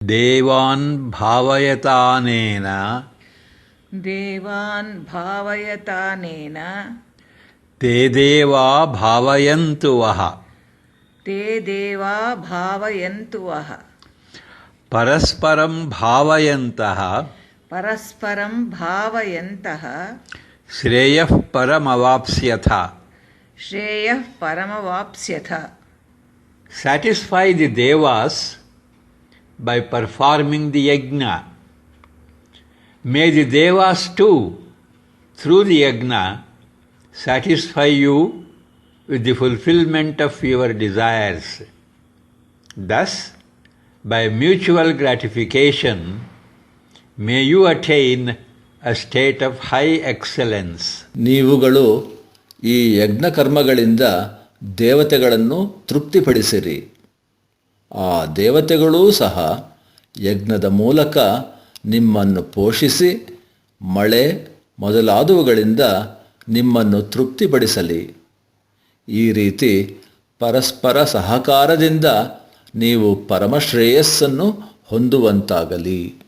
ದೇವಾನ್ ಭಾವಯತಾನೇನ ದೇವಾನ್ ಭಾವಯತಾನೇನ ತೇ ದೇವಾ ಭಾವಯಂತು ವಃ ತೇ ದೇವಾ ಭಾವಯಂತು ವಃ ಪರಸ್ಪರಂ ಭಾವಯಂತಃ ಪರಸ್ಪರಂ ಭಾವಯಂತಃ ಶ್ರೇಯಃ ಪರಮವಾಪ್ಸ್ಯಥ ಶ್ರೇಯಃ ಪರಮವಾಪ್ಸ್ಯಥ. Satisfy the devas by performing the yajna. May the devas too, through the yajna, satisfy you with the fulfillment of your desires. Thus, by mutual gratification, may you attain a state of high excellence. ನೀವುಗಳು ಈ ಯಜ್ಞಕರ್ಮಗಳಿಂದ ದೇವತೆಗಳನ್ನು ತೃಪ್ತಿಪಡಿಸಿರಿ. ಆ ದೇವತೆಗಳೂ ಸಹ ಯಜ್ಞದ ಮೂಲಕ ನಿಮ್ಮನ್ನು ಪೋಷಿಸಿ ಮಳೆ ಮೊದಲಾದವುಗಳಿಂದ ನಿಮ್ಮನ್ನು ತೃಪ್ತಿಪಡಿಸಲಿ. ಈ ರೀತಿ ಪರಸ್ಪರ ಸಹಕಾರದಿಂದ ನೀವು ಪರಮಶ್ರೇಯಸ್ಸನ್ನು ಹೊಂದುವಂತಾಗಲಿ.